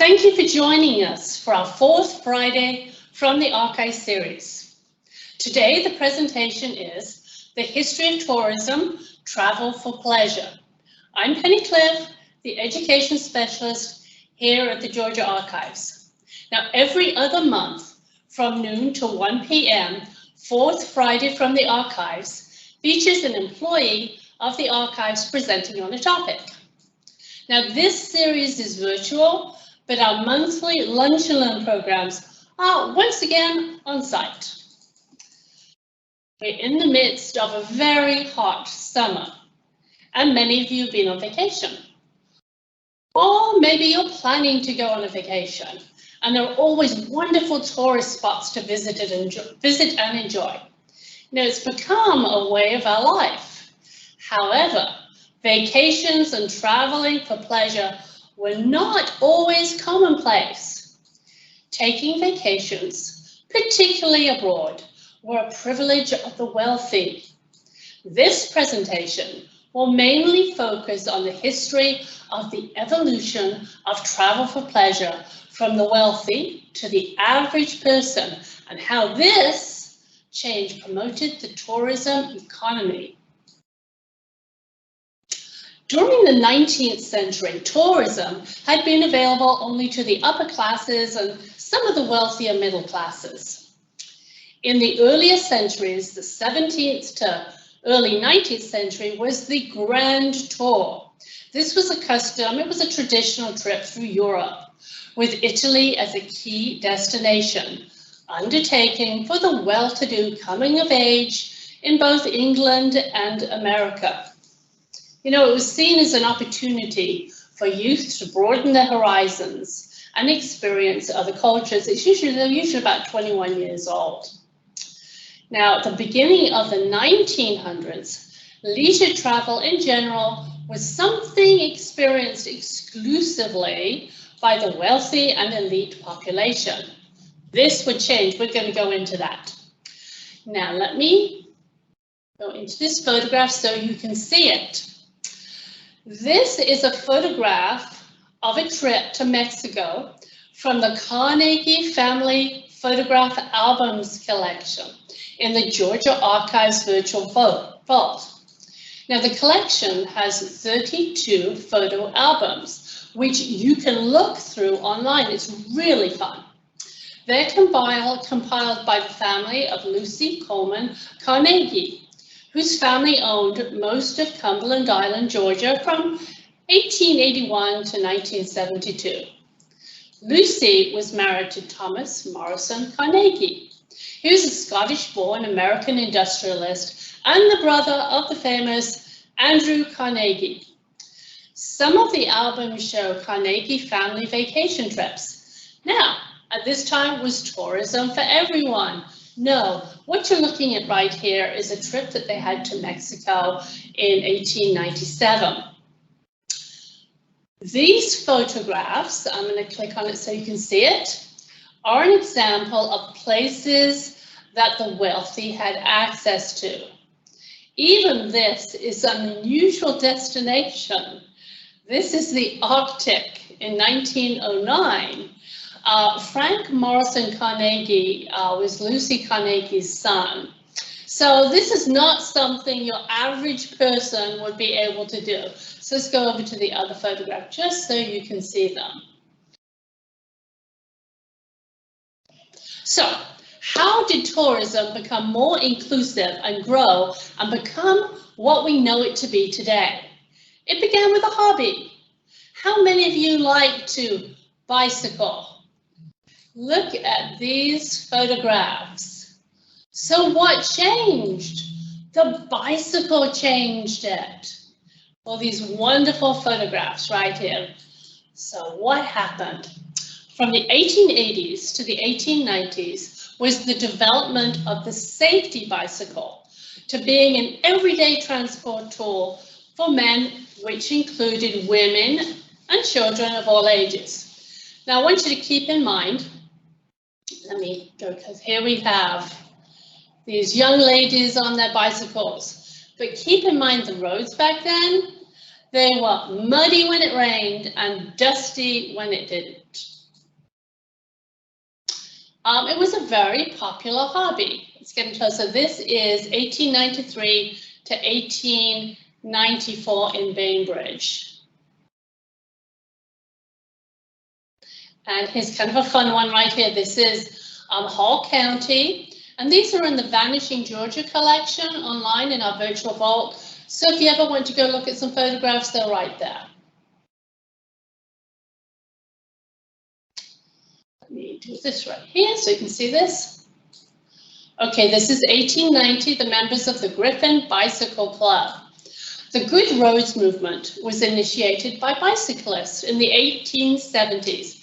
Thank you for joining us for our fourth Friday from the Archive series. Today, the presentation is The History of Tourism, Travel for Pleasure. I'm Penny Cliff, the Education Specialist here at the Georgia Archives. Now, every other month from noon to 1 p.m., fourth Friday from the Archives features an employee of the Archives presenting on a topic. Now, this series is virtual, but our monthly Lunch and Learn programs are once again on site. We're in the midst of a very hot summer, and many of you have been on vacation. Or maybe you're planning to go on a vacation, and there are always wonderful tourist spots to visit and enjoy. You know, it's become a way of our life. However, vacations and traveling for pleasure were not always commonplace. Taking vacations, particularly abroad, were a privilege of the wealthy. This presentation will mainly focus on the history of the evolution of travel for pleasure from the wealthy to the average person and how this change promoted the tourism economy. During the 19th century, tourism had been available only to the upper classes and some of the wealthier middle classes. In the earlier centuries, the 17th to early 19th century was the Grand Tour. This was a custom, it was a traditional trip through Europe, with Italy as a key destination, undertaken for the well-to-do coming of age in both England and America. You know, it was seen as an opportunity for youth to broaden their horizons and experience other cultures. They're usually about 21 years old. Now, at the beginning of the 1900s, leisure travel in general was something experienced exclusively by the wealthy and elite population. This would change. We're going to go into that. Now, let me go into this photograph so you can see it. This is a photograph of a trip to Mexico from the Carnegie Family Photograph Albums collection in the Georgia Archives virtual vault. Now, the collection has 32 photo albums, which you can look through online. It's really fun. They're compiled by the family of Lucy Coleman Carnegie, whose family owned most of Cumberland Island, Georgia from 1881 to 1972. Lucy was married to Thomas Morrison Carnegie. He was a Scottish-born American industrialist and the brother of the famous Andrew Carnegie. Some of the albums show Carnegie family vacation trips. Now, at this time, was tourism for everyone? No, what you're looking at right here is a trip that they had to Mexico in 1897. These photographs, I'm going to click on it so you can see it, are an example of places that the wealthy had access to. Even this is an unusual destination. This is the Arctic in 1909. Frank Morrison Carnegie was Lucy Carnegie's son. So this is not something your average person would be able to do. So let's go over to the other photograph just so you can see them. So how did tourism become more inclusive and grow and become what we know it to be today? It began with a hobby. How many of you like to bicycle? Look at these photographs. So what changed? The bicycle changed it. Well, these wonderful photographs right here. So what happened? From the 1880s to the 1890s was the development of the safety bicycle to being an everyday transport tool for men, which included women and children of all ages. Now, I want you to keep in mind, let me go, because here we have these young ladies on their bicycles. But keep in mind the roads back then, they were muddy when it rained and dusty when it didn't. It was a very popular hobby. It's getting closer. This is 1893 to 1894 in Bainbridge. And here's kind of a fun one right here. This is Hall County. And these are in the Vanishing Georgia collection online in our virtual vault. So if you ever want to go look at some photographs, they're right there. Let me do this right here so you can see this. Okay, this is 1890, the members of the Griffin Bicycle Club. The Good Roads movement was initiated by bicyclists in the 1870s.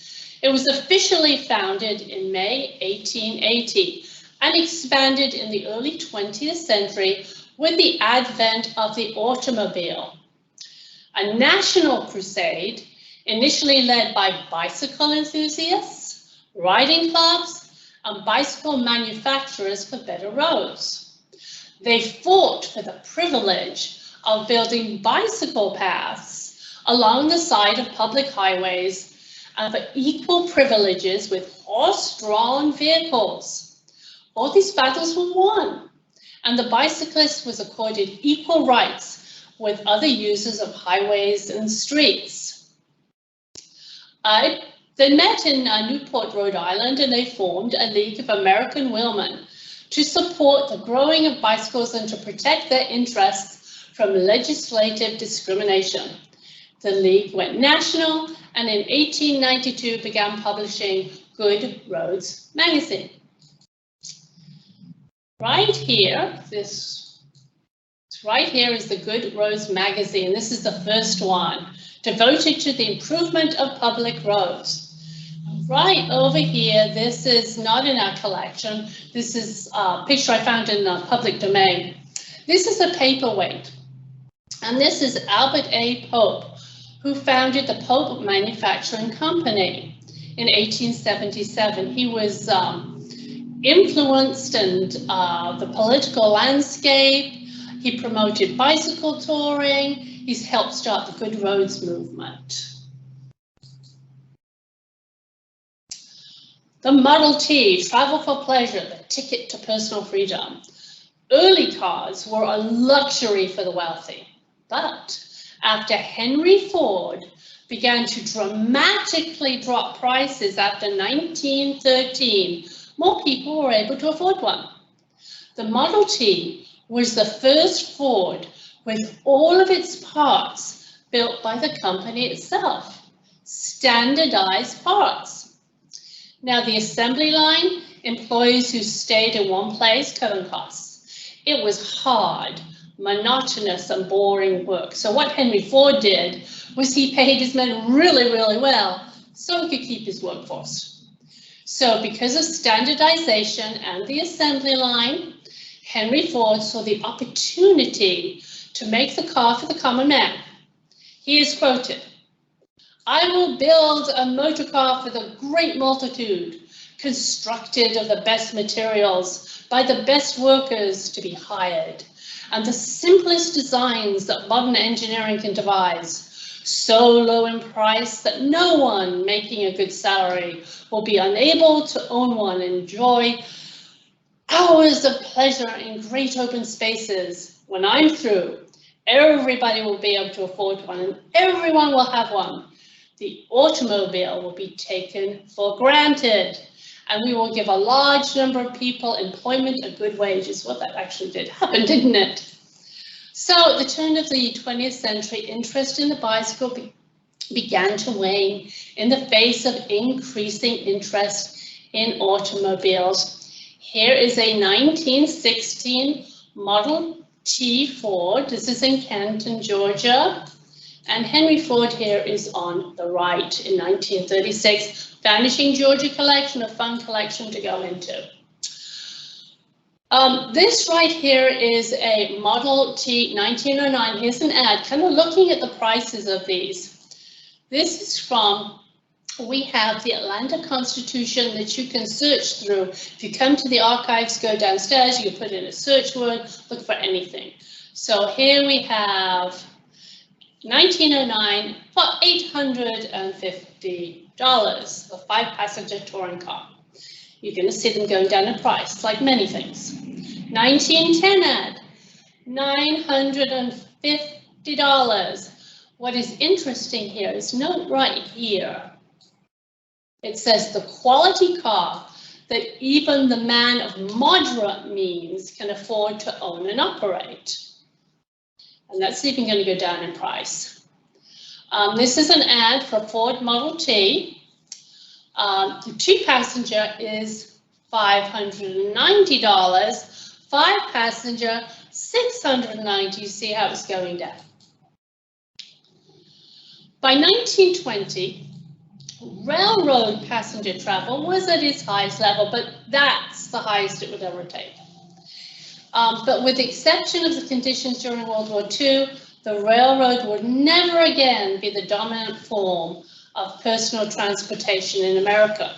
It was officially founded in May 1880 and expanded in the early 20th century with the advent of the automobile. A national crusade initially led by bicycle enthusiasts, riding clubs, and bicycle manufacturers for better roads. They fought for the privilege of building bicycle paths along the side of public highways and for equal privileges with horse-drawn vehicles. All these battles were won, and the bicyclist was accorded equal rights with other users of highways and streets. They met in Newport, Rhode Island, and they formed a League of American Wheelmen to support the growing of bicycles and to protect their interests from legislative discrimination. The League went national and in 1892 began publishing Good Roads magazine. Right here, right here is the Good Roads magazine. This is the first one, devoted to the improvement of public roads. Right over here, this is not in our collection. This is a picture I found in the public domain. This is a paperweight, and this is Albert A. Pope, who founded the Pope Manufacturing Company in 1877. He was influenced and the political landscape. He promoted bicycle touring. He's helped start the Good Roads movement. The Model T, travel for pleasure, the ticket to personal freedom. Early cars were a luxury for the wealthy, but after Henry Ford began to dramatically drop prices after 1913, more people were able to afford one. The Model T was the first Ford with all of its parts built by the company itself, standardized parts. Now the assembly line, employees who stayed in one place cutting costs. It was hard, monotonous and boring work. So what Henry Ford did was he paid his men really, really well so he could keep his workforce. So because of standardization and the assembly line, Henry Ford saw the opportunity to make the car for the common man. He is quoted, "I will build a motor car for the great multitude, constructed of the best materials by the best workers to be hired, and the simplest designs that modern engineering can devise, so low in price that no one making a good salary will be unable to own one, enjoy hours of pleasure in great open spaces. When I'm through, everybody will be able to afford one and everyone will have one. The automobile will be taken for granted, and we will give a large number of people employment at good wages." Well, that actually did happen, didn't it? So at the turn of the 20th century, interest in the bicycle began to wane in the face of increasing interest in automobiles. Here is a 1916 Model T Ford. This is in Canton, Georgia. And Henry Ford here is on the right in 1936. Vanishing Georgia collection, a fun collection to go into. This right here is a Model T 1909. Here's an ad, kind of looking at the prices of these. This is from, we have the Atlanta Constitution that you can search through. If you come to the archives, go downstairs, you can put in a search word, look for anything. So here we have 1909 for $850, a 5-passenger touring car. you're going to see them going down in price, like many things. 1910 ad, $950. What is interesting here is note right here. It says the quality car that even the man of moderate means can afford to own and operate. And that's even going to go down in price. This is an ad for Ford Model T. The 2-passenger is $590. 5-passenger, $690. You see how it's going down. By 1920, railroad passenger travel was at its highest level, but that's the highest it would ever take. But with the exception of the conditions during World War II, the railroad would never again be the dominant form of personal transportation in America.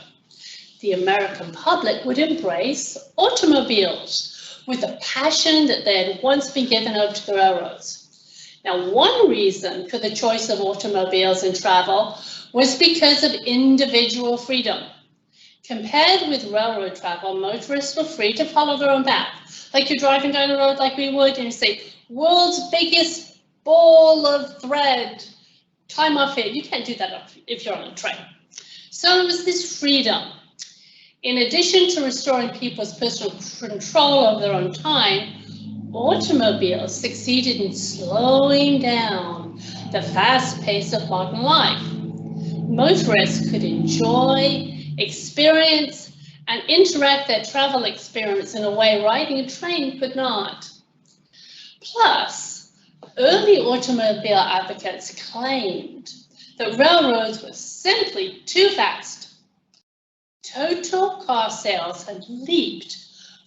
The American public would embrace automobiles with the passion that they had once been given over to the railroads. Now, one reason for the choice of automobiles in travel was because of individual freedom. Compared with railroad travel, motorists were free to follow their own path. Like you're driving down the road like we would, and you say, world's biggest ball of thread, time off here. You can't do that if you're on a train. So it was this freedom. In addition to restoring people's personal control of their own time, automobiles succeeded in slowing down the fast pace of modern life. Motorists could enjoy, experience, and interact their travel experience in a way riding a train could not. Plus, early automobile advocates claimed that railroads were simply too fast. Total car sales had leaped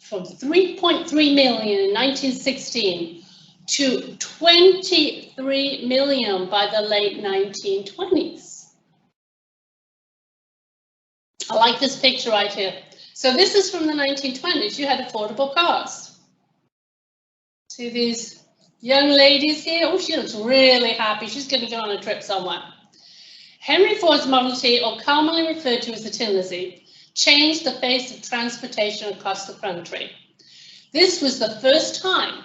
from 3.3 million in 1916 to 23 million by the late 1920s. I like this picture right here. So this is from the 1920s. You had affordable cars. See these young ladies here? Oh, she looks really happy. She's going to go on a trip somewhere. Henry Ford's Model T, or commonly referred to as the Tin Lizzie, changed the face of transportation across the country. This was the first time,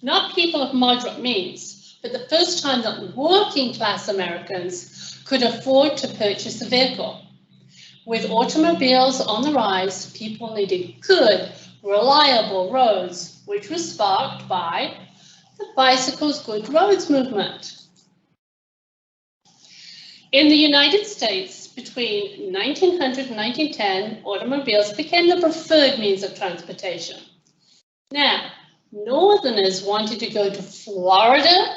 not people of moderate means, but the first time that working class Americans could afford to purchase a vehicle. With automobiles on the rise, people needed good, reliable roads, which was sparked by the Bicycles Good Roads movement. In the United States, between 1900 and 1910, automobiles became the preferred means of transportation. Now, Northerners wanted to go to Florida,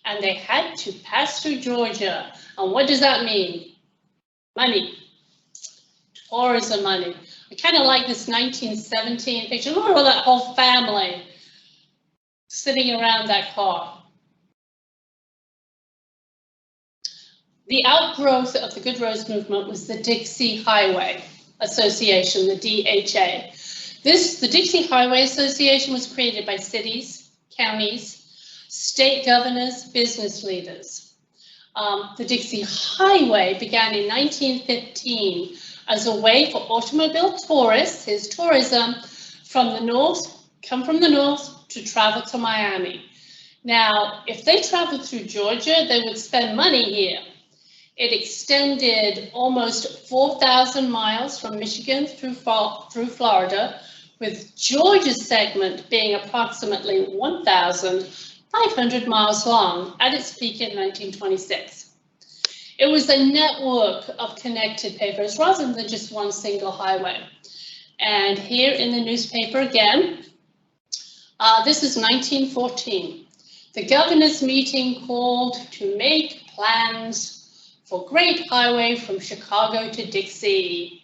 and they had to pass through Georgia. And what does that mean? Money. Tourism money. I kind of like this 1917 picture. Look at that whole family sitting around that car. The outgrowth of the Good Roads movement was the Dixie Highway Association, the DHA. The Dixie Highway Association was created by cities, counties, state governors, business leaders. The Dixie Highway began in 1915 as a way for automobile tourists, his tourism, from the north to travel to Miami. Now, if they traveled through Georgia, they would spend money here. It extended almost 4,000 miles from Michigan through Florida, with Georgia's segment being approximately 1,500 miles long at its peak in 1926. It was a network of connected papers rather than just one single highway. And here in the newspaper again, this is 1914. The governor's meeting called to make plans for Great Highway from Chicago to Dixie.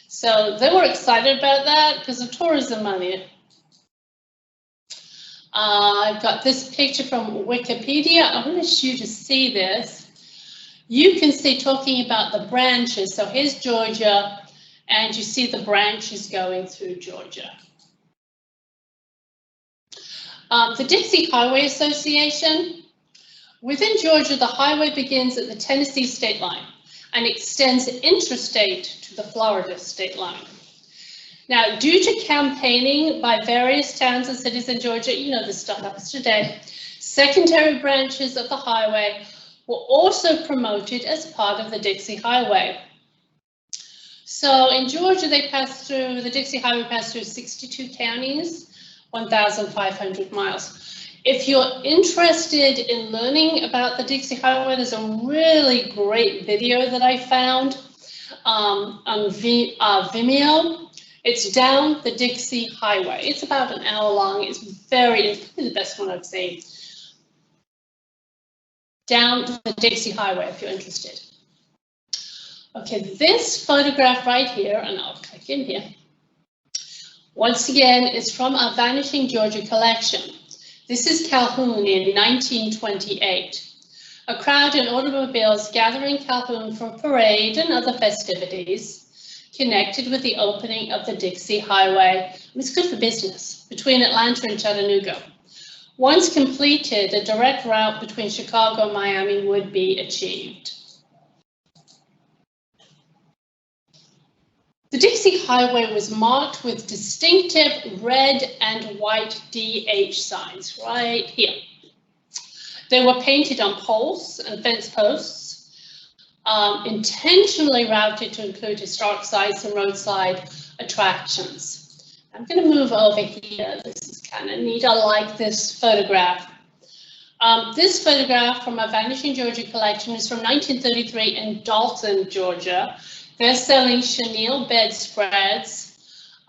So they were excited about that because of tourism money. I've got this picture from Wikipedia. I want you to see this. You can see talking about the branches. So here's Georgia, and you see the branches going through Georgia. The Dixie Highway Association. Within Georgia, the highway begins at the Tennessee state line and extends interstate to the Florida state line. Now, due to campaigning by various towns and cities in Georgia, you know this stuff happens today, secondary branches of the highway were also promoted as part of the Dixie Highway. So in Georgia, the Dixie Highway passed through 62 counties, 1,500 miles. If you're interested in learning about the Dixie Highway, there's a really great video that I found on Vimeo. It's Down the Dixie Highway. It's about an hour long. It's probably the best one I've seen. Down the Dixie Highway, if you're interested. Okay, this photograph right here, and I'll click in here. Once again, it's from our Vanishing Georgia collection. This is Calhoun in 1928. A crowd in automobiles gathering in Calhoun for a parade and other festivities connected with the opening of the Dixie Highway. It's good for business between Atlanta and Chattanooga. Once completed, a direct route between Chicago and Miami would be achieved. The Dixie Highway was marked with distinctive red and white DH signs right here. They were painted on poles and fence posts, intentionally routed to include historic sites and roadside attractions. I'm going to move over here. This is kind of neat. I like this photograph. This photograph from our Vanishing Georgia collection is from 1933 in Dalton, Georgia. They're selling chenille bedspreads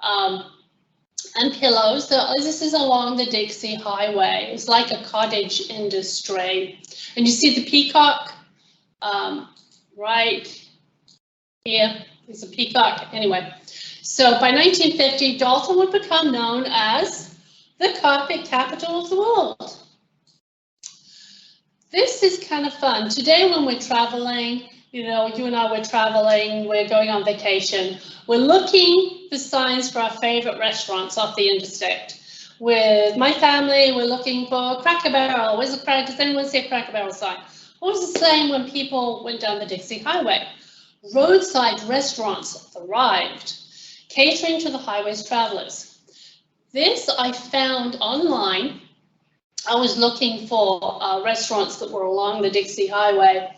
and pillows. So this is along the Dixie Highway. It's like a cottage industry. And you see the peacock right here. There's a peacock. Anyway, so by 1950, Dalton would become known as the carpet capital of the world. This is kind of fun. Today when we're traveling, you know, you and I were traveling, we're going on vacation. We're looking for signs for our favorite restaurants off the interstate. With my family, we're looking for Cracker Barrel. Where's the Cracker? Does anyone see a Cracker Barrel sign? What was the same when people went down the Dixie Highway? Roadside restaurants thrived, catering to the highway's travelers. This I found online. I was looking for restaurants that were along the Dixie Highway.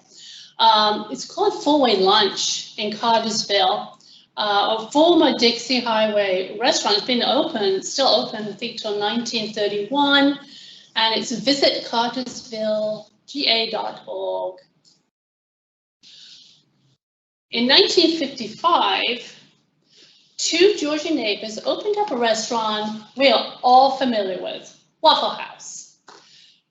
It's called Four-Way Lunch in Cartersville. A former Dixie Highway restaurant. It's been open, still open, I think, till 1931. And it's visitcartersvillega.org. In 1955, two Georgia neighbors opened up a restaurant we're all familiar with, Waffle House.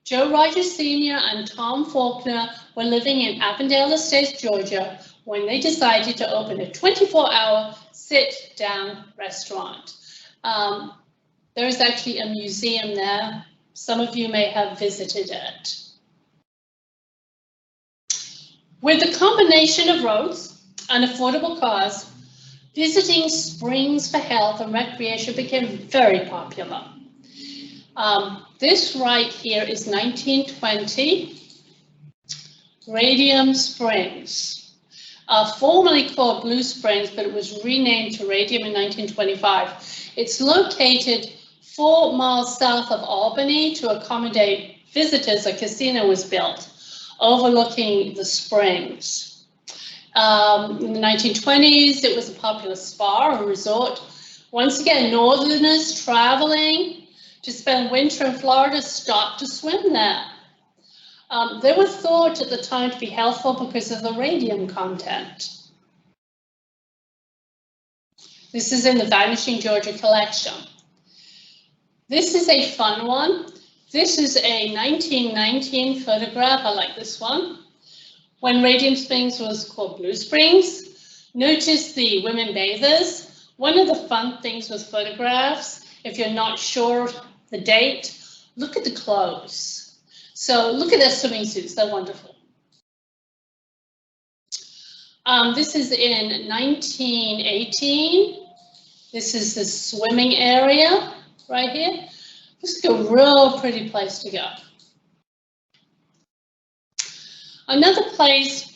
Joe Rogers Sr. and Tom Faulkner were living in Avondale Estates, Georgia, when they decided to open a 24-hour sit-down restaurant. There is actually a museum there. Some of you may have visited it. With the combination of roads and affordable cars, visiting springs for health and recreation became very popular. This right here is 1920 Radium Springs, formerly called Blue Springs, but it was renamed to Radium in 1925. It's located 4 miles south of Albany. To accommodate visitors, a casino was built overlooking the springs. In the 1920s, it was a popular spa or resort. Once again, Northerners traveling to spend winter in Florida stopped to swim there. They were thought at the time to be healthful because of the radium content. This is in the Vanishing Georgia collection. This is a fun one. This is a 1919 photograph. I like this one. When Radium Springs was called Blue Springs. Notice the women bathers. One of the fun things with photographs, if you're not sure the date, look at the clothes. So look at their swimming suits, they're wonderful. This is in 1918. This is the swimming area right here. This is a real pretty place to go. Another place,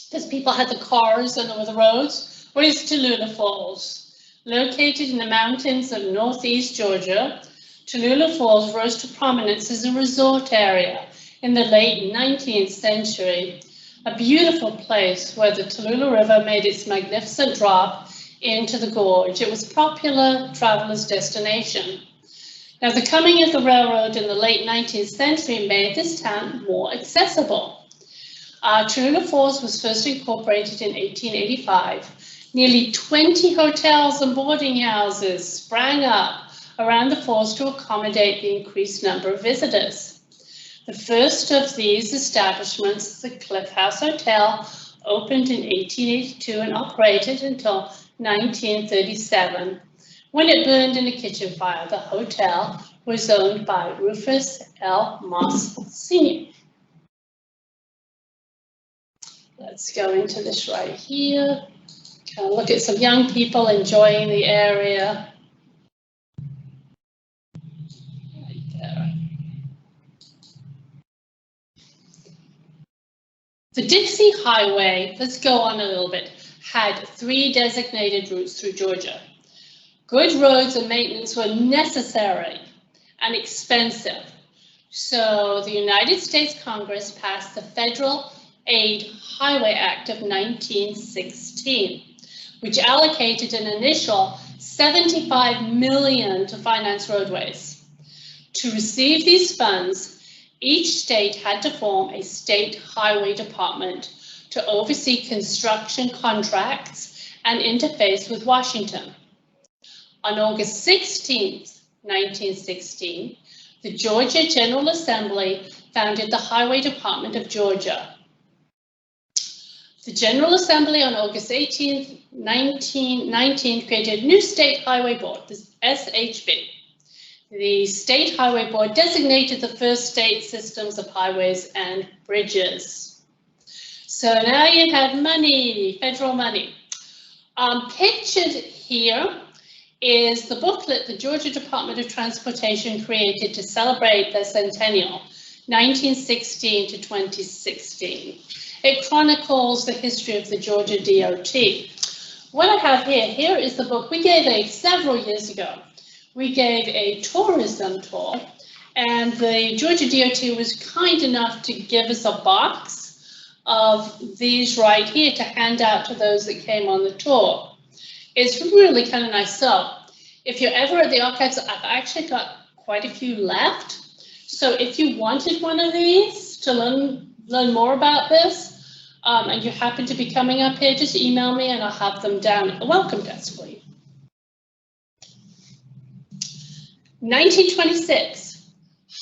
because people had the cars and there were the roads, was Tallulah Falls. Located in the mountains of northeast Georgia, Tallulah Falls rose to prominence as a resort area in the late 19th century, a beautiful place where the Tallulah River made its magnificent drop into the gorge. It was a popular traveler's destination. Now, the coming of the railroad in the late 19th century made this town more accessible. Tallulah Falls was first incorporated in 1885. Nearly 20 hotels and boarding houses sprang up around the falls to accommodate the increased number of visitors. The first of these establishments, the Cliff House Hotel, opened in 1882 and operated until 1937. When it burned in a kitchen fire, the hotel was owned by Rufus L. Moss Sr. Let's go into this right here. Look at some young people enjoying the area. Right there. The Dixie Highway, let's go on a little bit, had 3 designated routes through Georgia. Good roads and maintenance were necessary and expensive. So the United States Congress passed the Federal Aid Highway Act of 1916. Which allocated an initial $75 million to finance roadways. To receive these funds, each state had to form a state highway department to oversee construction contracts and interface with Washington. On August 16, 1916, the Georgia General Assembly founded the Highway Department of Georgia. The General Assembly on August 18, 1919 created a new State Highway Board, the SHB. The State Highway Board designated the first state systems of highways and bridges. So now you have money, federal money. Pictured here is the booklet the Georgia Department of Transportation created to celebrate their centennial, 1916 to 2016. It chronicles the history of the Georgia DOT. What I have here is the book we gave several years ago. We gave a tourism tour, and the Georgia DOT was kind enough to give us a box of these right here to hand out to those that came on the tour. It's really kind of nice. So if you're ever at the archives, I've actually got quite a few left. So if you wanted one of these to learn more about this, and you happen to be coming up here, just email me and I'll have them down at the welcome desk for you. 1926,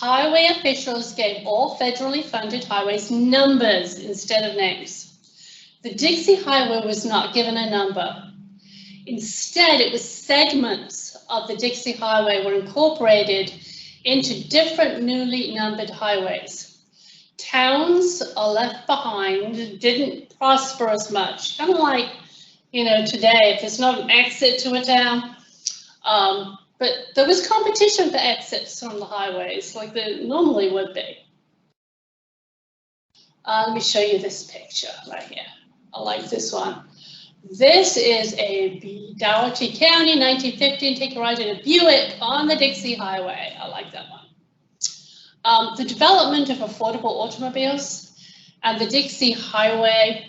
highway officials gave all federally funded highways numbers instead of names. The Dixie Highway was not given a number. Instead, it was segments of the Dixie Highway were incorporated into different newly numbered highways. Towns are left behind, didn't prosper as much. Kind of like, today, if there's not an exit to a town, but there was competition for exits on the highways, like there normally would be. Let me show you this picture right here. I like this one. This is a Dougherty County, 1915, take a ride in a Buick on the Dixie Highway. I like that one. The development of affordable automobiles and the Dixie Highway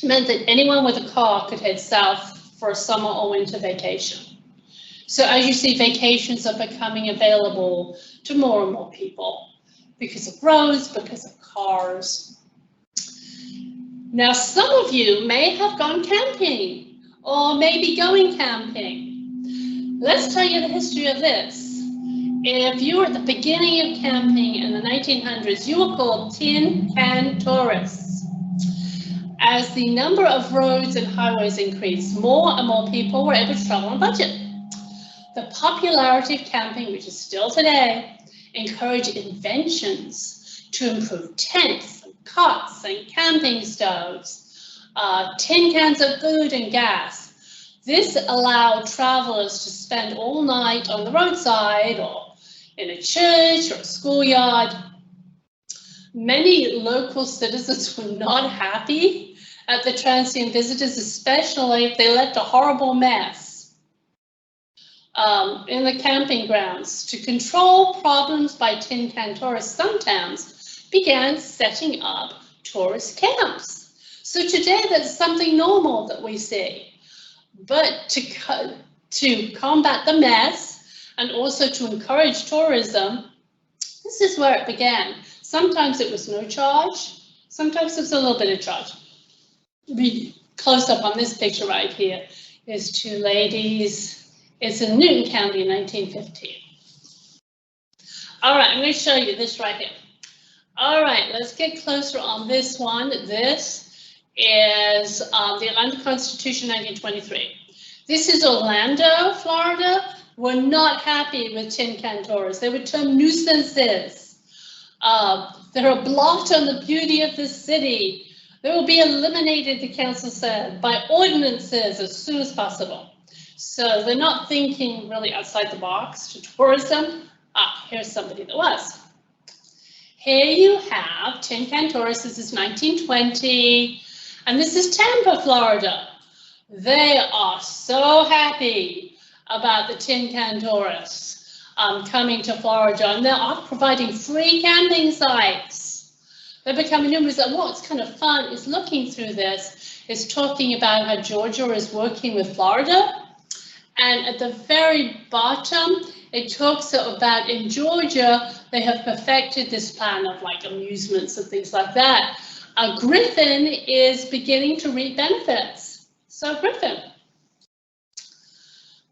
meant that anyone with a car could head south for a summer or winter vacation. So as you see, vacations are becoming available to more and more people because of roads, because of cars. Now, some of you may have gone camping or maybe going camping. Let's tell you the history of this. If you were at the beginning of camping in the 1900s, you were called tin can tourists. As the number of roads and highways increased, more and more people were able to travel on a budget. The popularity of camping, which is still today, encouraged inventions to improve tents, and cots, and camping stoves, tin cans of food and gas. This allowed travelers to spend all night on the roadside or in a church or a schoolyard. Many local citizens were not happy at the transient visitors, especially if they left a horrible mess. in the camping grounds. To control problems by tin can tourists, some towns began setting up tourist camps. So today that's something normal that we see. But to combat the mess and also to encourage tourism, this is where it began. Sometimes it was no charge, sometimes it was a little bit of charge. Be close up on this picture right here is two ladies. It's in Newton County in 1915. All right, I'm going to show you this right here. All right, let's get closer on this one. This is the Atlanta Constitution, 1923. This is Orlando, Florida. We're not happy with tin can tourists. They were termed nuisances. They're a blot on the beauty of the city. They will be eliminated, the council said, by ordinances as soon as possible. So they're not thinking really outside the box to tourism. Here's somebody that was. Here you have tin can tourists. This is 1920, and this is Tampa, Florida. They are so happy about the tin can tourists coming to Florida, and they're providing free camping sites. They're becoming numerous, and what's kind of fun is looking through this, is talking about how Georgia is working with Florida. And at the very bottom, it talks about in Georgia, they have perfected this plan of like amusements and things like that. Griffin is beginning to reap benefits. So Griffin.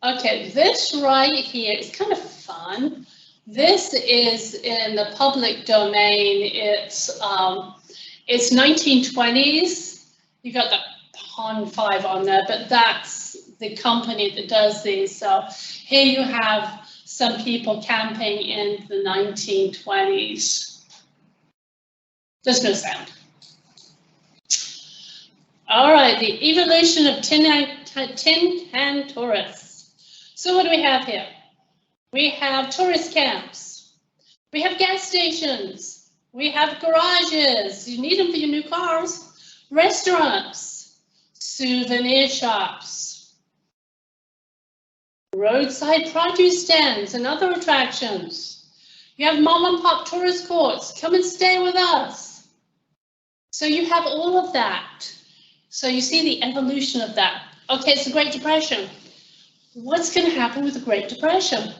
Okay, this right here is kind of fun. This is in the public domain. It's 1920s. You got the Pond 5 on there, but that's the company that does these. So here you have some people camping in the 1920s. There's no sound. All right, the evolution of tin can tourists. So what do we have here? We have tourist camps. We have gas stations. We have garages. You need them for your new cars. Restaurants, souvenir shops, roadside produce stands and other attractions. You have mom and pop tourist courts. Come and stay with us. So you have all of that. So you see the evolution of that. Okay, it's the Great Depression. What's going to happen with the Great Depression?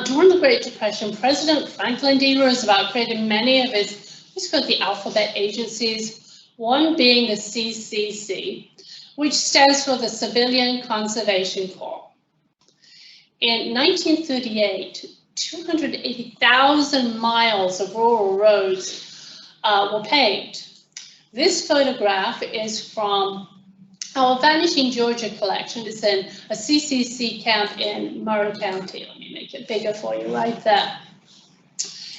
During the Great Depression, President Franklin D. Roosevelt created many of his, what's called the alphabet agencies, one being the CCC, which stands for the Civilian Conservation Corps. In 1938, 280,000 miles of rural roads were paved. This photograph is from our Vanishing Georgia collection. It's in a CCC camp in Murray County. Let me make it bigger for you right there.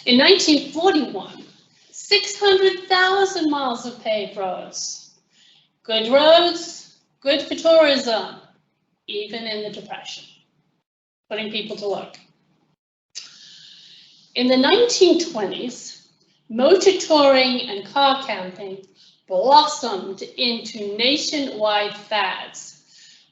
In 1941, 600,000 miles of paved roads. Good roads, good for tourism, even in the Depression, putting people to work. In the 1920s, motor touring and car camping blossomed into nationwide fads,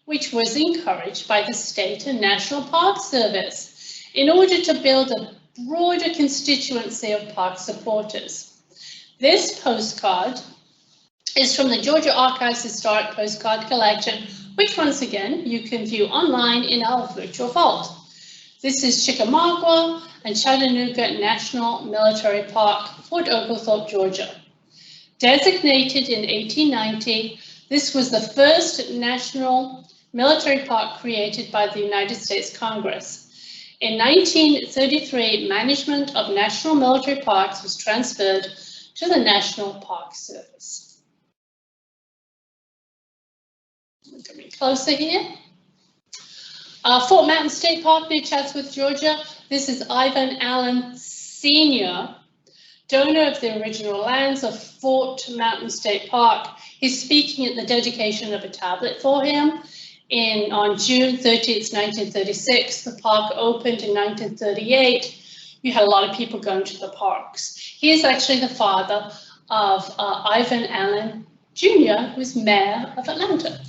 which was encouraged by the State and National Park Service in order to build a broader constituency of park supporters. This postcard is from the Georgia Archives Historic Postcard Collection, which once again you can view online in our virtual vault. This is Chickamauga and Chattanooga National Military Park, Fort Oglethorpe, Georgia. Designated in 1890, this was the first national military park created by the United States Congress. In 1933, management of national military parks was transferred to the National Park Service. Coming closer here. Fort Mountain State Park near Chatsworth, Georgia. This is Ivan Allen Sr., donor of the original lands of Fort Mountain State Park. He's speaking at the dedication of a tablet for him on June 30th, 1936. The park opened in 1938. You had a lot of people going to the parks. He is actually the father of Ivan Allen Jr., who's mayor of Atlanta.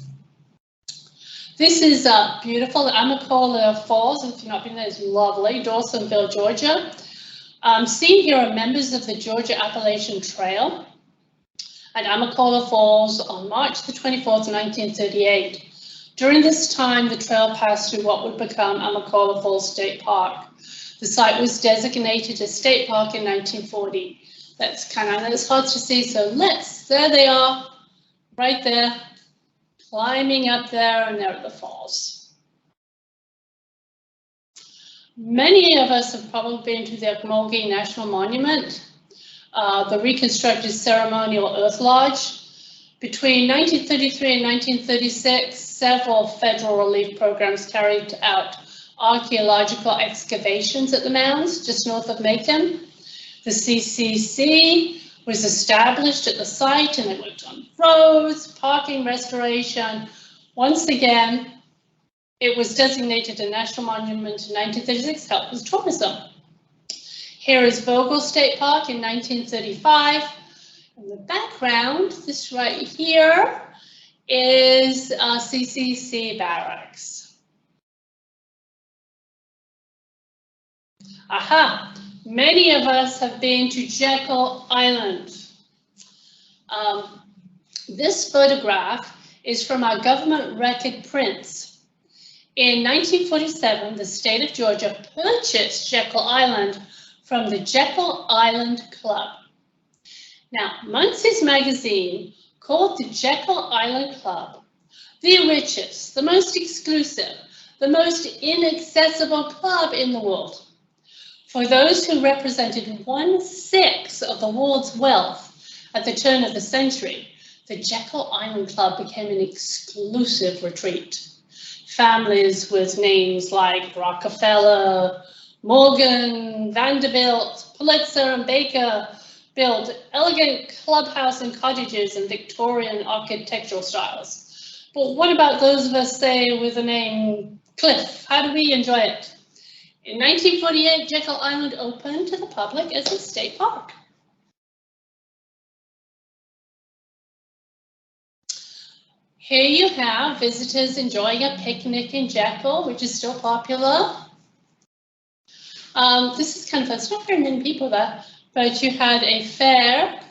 This is beautiful. Amacola Falls, if you've not been there, it's lovely. Dawsonville, Georgia. Seen here are members of the Georgia Appalachian Trail at Amacola Falls on March the 24th, 1938. During this time, the trail passed through what would become Amacola Falls State Park. The site was designated a state park in 1940. That's kind of, it's hard to see, so there they are, right there, climbing up there, and they're at the falls. Many of us have probably been to the Okmulgee National Monument, the reconstructed ceremonial earth lodge. Between 1933 and 1936, several federal relief programs carried out archaeological excavations at the mounds just north of Macon. The CCC was established at the site and it worked on roads, parking restoration. Once again, it was designated a national monument in 1936, helped with tourism. Here is Vogel State Park in 1935. In the background, this right here is CCC barracks. Aha! Many of us have been to Jekyll Island. This photograph is from our government record prints. In 1947, the state of Georgia purchased Jekyll Island from the Jekyll Island Club. Now, Munsey's magazine called the Jekyll Island Club the richest, the most exclusive, the most inaccessible club in the world. For those who represented 1/6 of the world's wealth at the turn of the century, the Jekyll Island Club became an exclusive retreat. Families with names like Rockefeller, Morgan, Vanderbilt, Pulitzer, and Baker built elegant clubhouse and cottages in Victorian architectural styles. But what about those of us, say, with the name Cliff? How do we enjoy it? In 1948, Jekyll Island opened to the public as a state park. Here you have visitors enjoying a picnic in Jekyll, which is still popular. This is kind of fun. It's not very many people there, but you had a fair.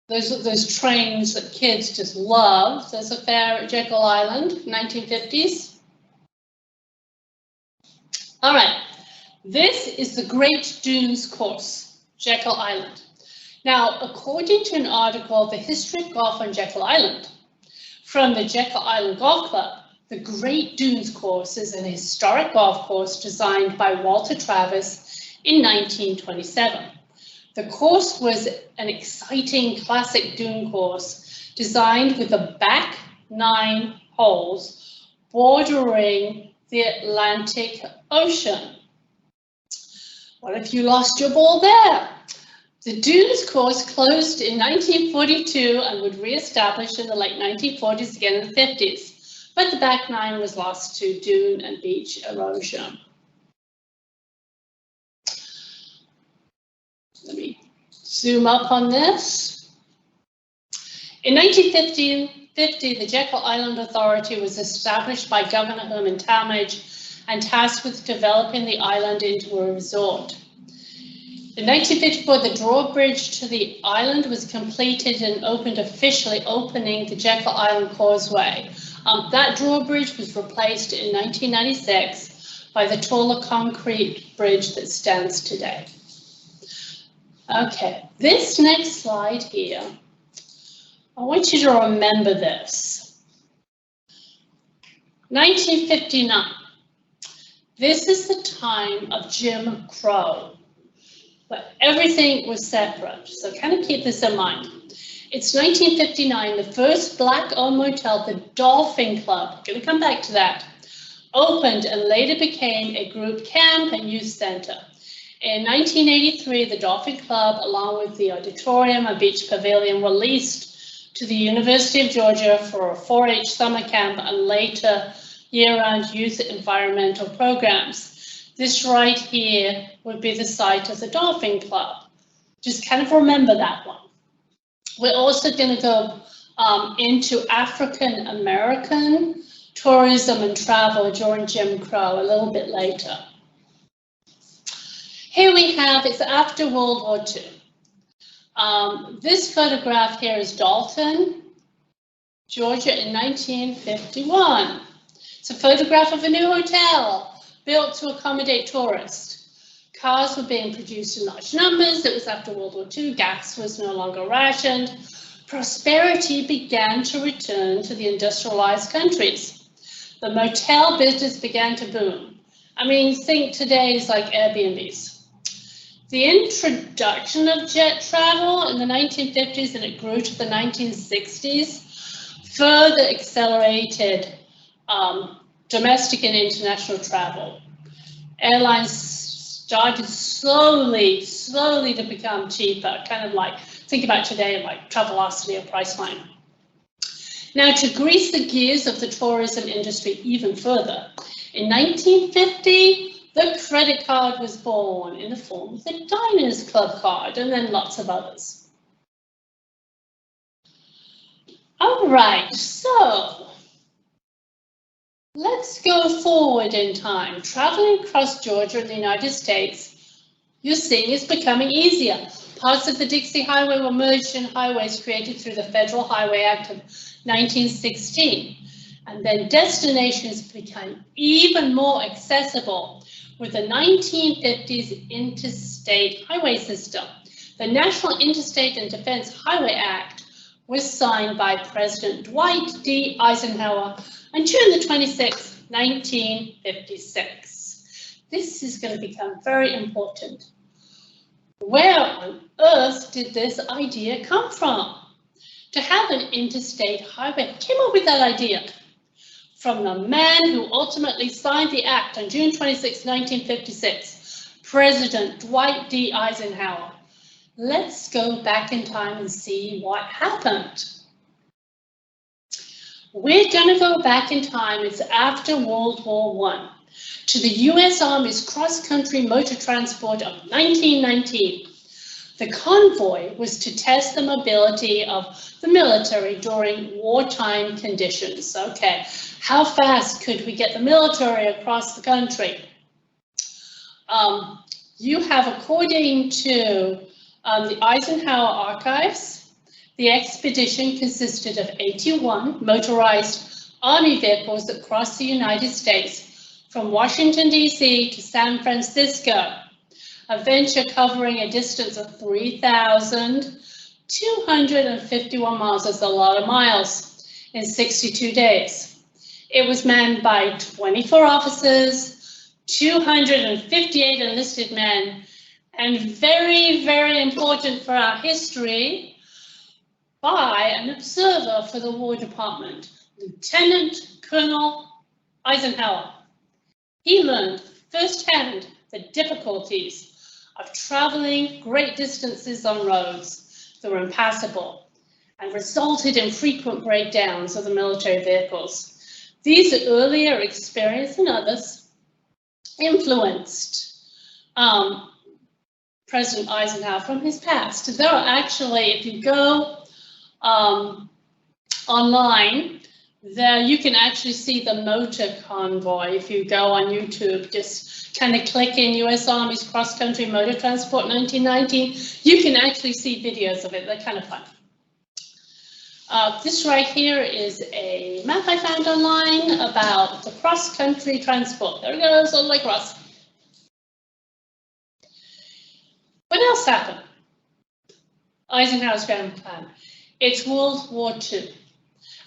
Those trains that kids just love. There's a fair at Jekyll Island, 1950s. All right, this is the Great Dunes Course, Jekyll Island. Now, according to an article, The History of Golf on Jekyll Island, from the Jekyll Island Golf Club, the Great Dunes Course is an historic golf course designed by Walter Travis in 1927. The course was an exciting classic dune course designed with the back 9 holes bordering the Atlantic Ocean. What if you lost your ball there? The Dunes course closed in 1942 and would re-establish in the late 1940s, again in the 50s, but the back 9 was lost to dune and beach erosion. Let me zoom up on this. In 1950, the Jekyll Island Authority was established by Governor Herman Talmadge and tasked with developing the island into a resort. In 1954, the drawbridge to the island was completed and opened officially, opening the Jekyll Island Causeway. That drawbridge was replaced in 1996 by the taller concrete bridge that stands today. Okay, this next slide here, I want you to remember this. 1959. This is the time of Jim Crow, but everything was separate, so kind of keep this in mind. It's 1959, the first black-owned motel, the Dolphin Club, I'm going to come back to that, opened and later became a group camp and youth center. In 1983, the Dolphin Club, along with the auditorium and beach pavilion, were leased to the University of Georgia for a 4-H summer camp and later year-round youth environmental programs. This right here would be the site of the Dolphin Club. Just kind of remember that one. We're also going to go into African American tourism and travel during Jim Crow a little bit later. Here we have, it's after World War II. This photograph here is Dalton, Georgia in 1951. It's a photograph of a new hotel built to accommodate tourists. Cars were being produced in large numbers. It was after World War II. Gas was no longer rationed. Prosperity began to return to the industrialized countries. The motel business began to boom. I mean, think today's like Airbnbs. The introduction of jet travel in the 1950s, and it grew to the 1960s, further accelerated domestic and international travel. Airlines started slowly to become cheaper, kind of like, think about today like Travelocity or Priceline. Now, to grease the gears of the tourism industry even further, in 1950, the credit card was born in the form of the Diners Club card, and then lots of others. All right, so let's go forward in time. Traveling across Georgia and the United States, you're seeing is becoming easier. Parts of the Dixie Highway were merged in highways created through the Federal Highway Act of 1916. And then destinations became even more accessible with the 1950s interstate highway system. The National Interstate and Defense Highway Act was signed by President Dwight D. Eisenhower on June the 26th, 1956. This is going to become very important. Where on earth did this idea come from? To have an interstate highway, came up with that idea from the man who ultimately signed the act on June 26, 1956, President Dwight D. Eisenhower. Let's go back in time and see what happened. We're going to go back in time, it's after World War I, to the US Army's cross-country motor transport of 1919. The convoy was to test the mobility of the military during wartime conditions. Okay, how fast could we get the military across the country? You have, according to the Eisenhower archives, the expedition consisted of 81 motorized Army vehicles that crossed the United States from Washington, D.C. to San Francisco, a venture covering a distance of 3,251 miles. That's a lot of miles in 62 days. It was manned by 24 officers, 258 enlisted men, and very, very important for our history, by an observer for the War Department, Lieutenant Colonel Eisenhower. He learned firsthand the difficulties of traveling great distances on roads that were impassable and resulted in frequent breakdowns of the military vehicles. These earlier experiences and others influenced President Eisenhower from his past. There are actually, if you go online, there you can actually see the motor convoy. If you go on YouTube, just kind of click in US Army's cross-country motor transport 1919, you can actually see videos of it. They're kind of fun. This right here is a map I found online about the cross-country transport. There it goes, all the way across. What else happened? Eisenhower's grand plan. It's World War II.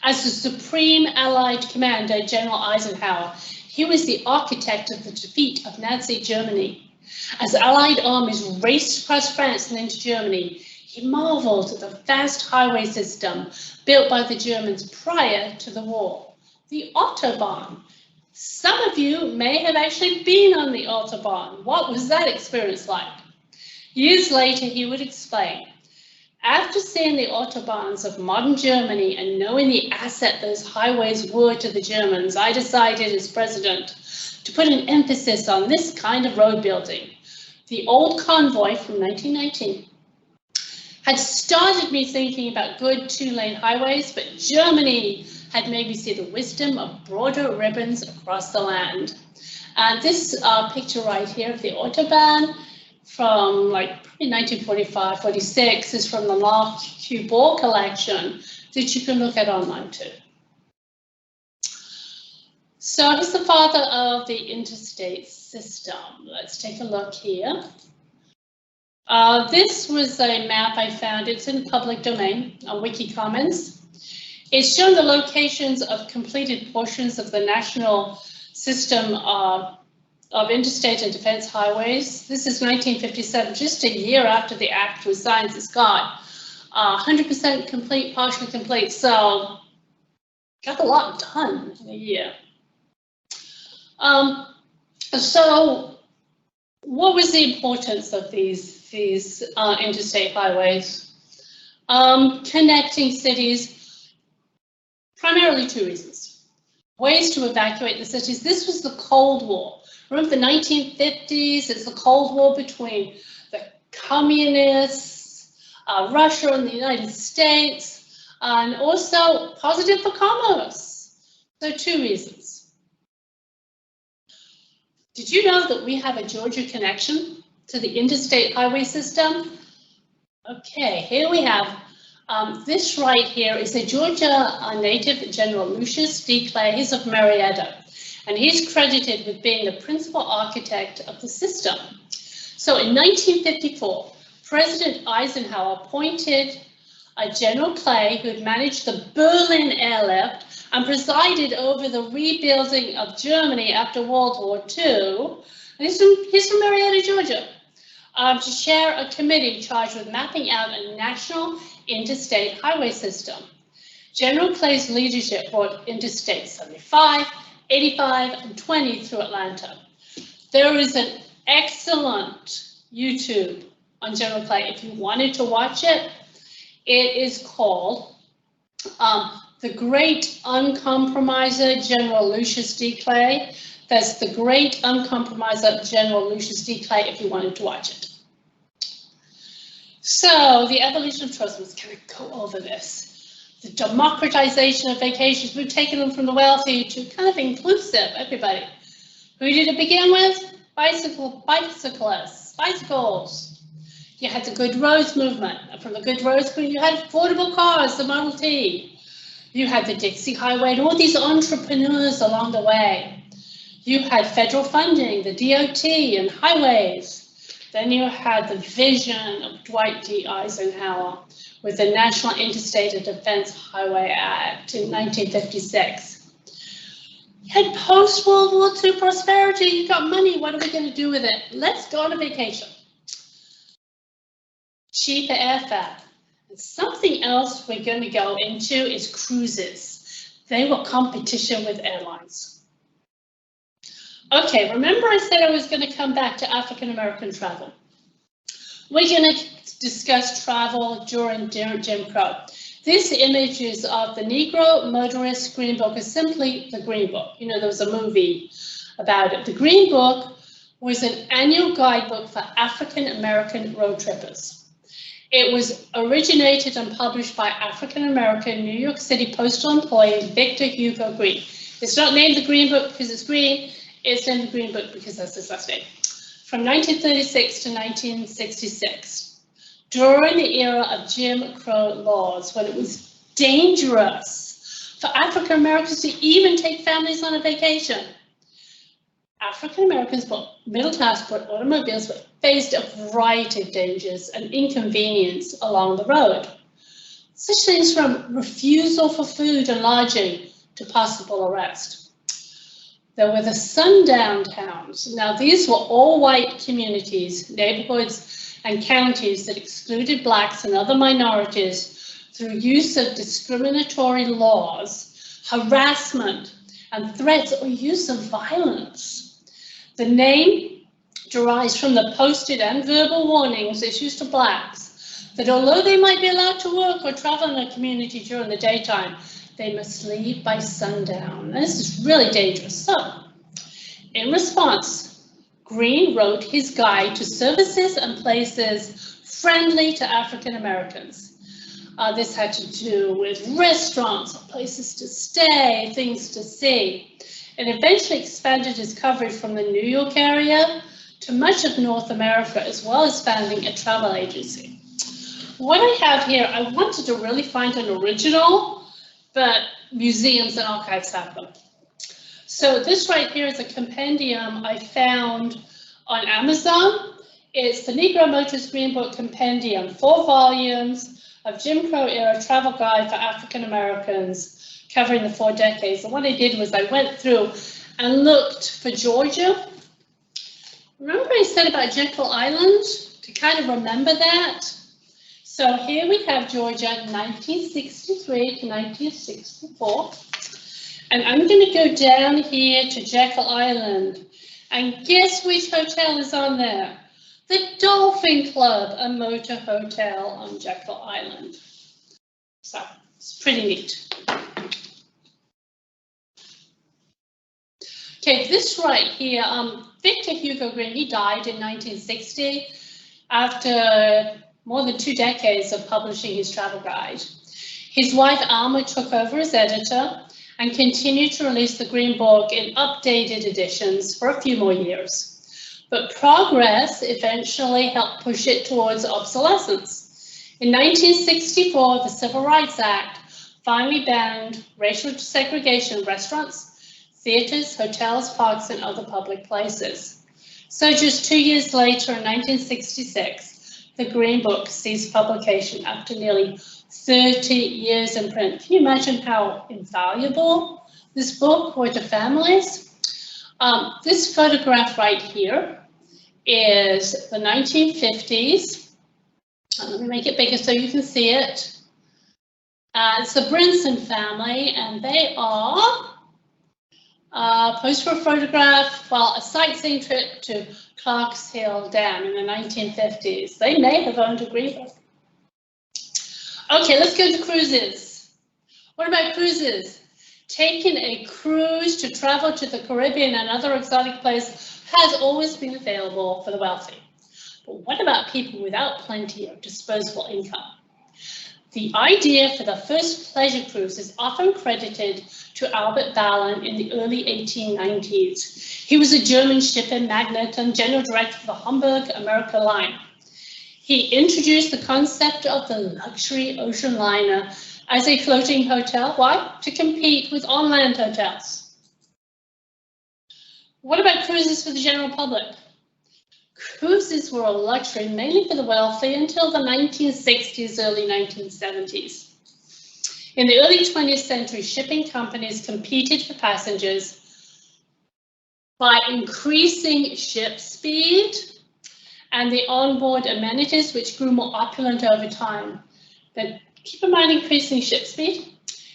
As the Supreme Allied Commander, General Eisenhower, he was the architect of the defeat of Nazi Germany. As Allied armies raced across France and into Germany, he marveled at the vast highway system built by the Germans prior to the war, the Autobahn. Some of you may have actually been on the Autobahn. What was that experience like? Years later, he would explain, after seeing the Autobahns of modern Germany and knowing the asset those highways were to the Germans, I decided as president to put an emphasis on this kind of road building. The old convoy from 1919 had started me thinking about good two-lane highways, but Germany had made me see the wisdom of broader ribbons across the land. And this picture right here of the Autobahn from like probably 1945, 46 is from the Mark Q. Ball collection that you can look at online too. So he's the father of the interstate system. Let's take a look here. This was a map I found. It's in public domain on Wiki Commons. It's shown the locations of completed portions of the national system of interstate and defense highways. This is 1957, just a year after the act was signed. It's got 100% complete, partially complete. So got a lot done in a year. So what was the importance of these interstate highways? Connecting cities, primarily two reasons. Ways to evacuate the cities. This was the Cold War. Remember the 1950s, it's the Cold War between the communists, Russia and the United States, and also positive for commerce. So two reasons. Did you know that we have a Georgia connection to the interstate highway system? Okay, here we have, this right here is a Georgia native, General Lucius D. Clay. He's of Marietta, and he's credited with being the principal architect of the system. So in 1954, President Eisenhower appointed General Clay, who had managed the Berlin airlift and presided over the rebuilding of Germany after World War II. And he's from Marietta, Georgia, to chair a committee charged with mapping out a national interstate highway system. General Clay's leadership brought Interstate 75, 85, and 20 through Atlanta. There is an excellent YouTube on General Clay. If you wanted to watch it, it is called The Great Uncompromiser, General Lucius D. Clay. That's The Great Uncompromiser, General Lucius D. Clay, if you wanted to watch it. So the evolution of tourism is going to go over this. The democratization of vacations, we've taken them from the wealthy to kind of inclusive, everybody. Who did it begin with? Bicyclists, bicycles. You had the Good Roads movement. From the Good Roads movement, you had affordable cars, the Model T. You had the Dixie Highway and all these entrepreneurs along the way. You had federal funding, the DOT and highways. Then you had the vision of Dwight D. Eisenhower with the National Interstate and Defense Highway Act in 1956. You had post-World War II prosperity. You got money. What are we going to do with it? Let's go on a vacation. Cheaper airfare. And something else we're going to go into is cruises. They were competition with airlines. Okay, remember I said I was going to come back to African American travel. We're going to discuss travel during Jim Crow. This image is of the Negro Motorist Green Book, or simply the Green Book. You know, there was a movie about it. The Green Book was an annual guidebook for African American road trippers. It was originated and published by African-American New York City postal employee Victor Hugo Green. It's not named the Green Book because it's green, it's named the Green Book because that's his last name. From 1936 to 1966, during the era of Jim Crow laws, when it was dangerous for African-Americans to even take families on a vacation, African-Americans, middle class, bought automobiles, but faced a variety of dangers and inconvenience along the road. Such things from refusal for food and lodging to possible arrest. There were the sundown towns. Now, these were all white communities, neighborhoods, and counties that excluded blacks and other minorities through use of discriminatory laws, harassment, and threats or use of violence. The name derives from the posted and verbal warnings issued to blacks that although they might be allowed to work or travel in a community during the daytime, they must leave by sundown. This is really dangerous. So, in response, Green wrote his guide to services and places friendly to African Americans. This had to do with restaurants, places to stay, things to see. It eventually expanded its coverage from the New York area to much of North America, as well as founding a travel agency. What I have here, I wanted to really find an original, but museums and archives have them. So this right here is a compendium I found on Amazon. It's the Negro Motorist Green Book Compendium, 4 volumes of Jim Crow era travel guide for African Americans covering the 4 decades. And what I did was I went through and looked for Georgia. Remember I said about Jekyll Island? To kind of remember that. So here we have Georgia, 1963 to 1964. And I'm going to go down here to Jekyll Island. And guess which hotel is on there? The Dolphin Club, a motor hotel on Jekyll Island. So it's pretty neat. Okay, this right here, Victor Hugo Green, he died in 1960 after more than 2 decades of publishing his travel guide. His wife Alma took over as editor and continued to release the Green Book in updated editions for a few more years. But progress eventually helped push it towards obsolescence. In 1964, the Civil Rights Act finally banned racial segregation in restaurants, theaters, hotels, parks, and other public places. So just 2 years later, in 1966, the Green Book ceased publication after nearly 30 years in print. Can you imagine how invaluable this book were to families? This photograph right here is the 1950s. Let me make it bigger so you can see it. It's the Brinson family, and they are posed for a photograph while a sightseeing trip to Clark's Hill Dam in the 1950s. They may have owned a Green Book. Okay, let's go to cruises. What about cruises? Taking a cruise to travel to the Caribbean and other exotic places has always been available for the wealthy. But what about people without plenty of disposable income? The idea for the first pleasure cruise is often credited to Albert Ballin in the early 1890s. He was a German shipping magnate and general director of the Hamburg America line. He introduced the concept of the luxury ocean liner as a floating hotel. Why? To compete with on-land hotels. What about cruises for the general public? Cruises were a luxury mainly for the wealthy until the 1960s, early 1970s. In the early 20th century, shipping companies competed for passengers by increasing ship speed and the onboard amenities, which grew more opulent over time. But keep in mind increasing ship speed.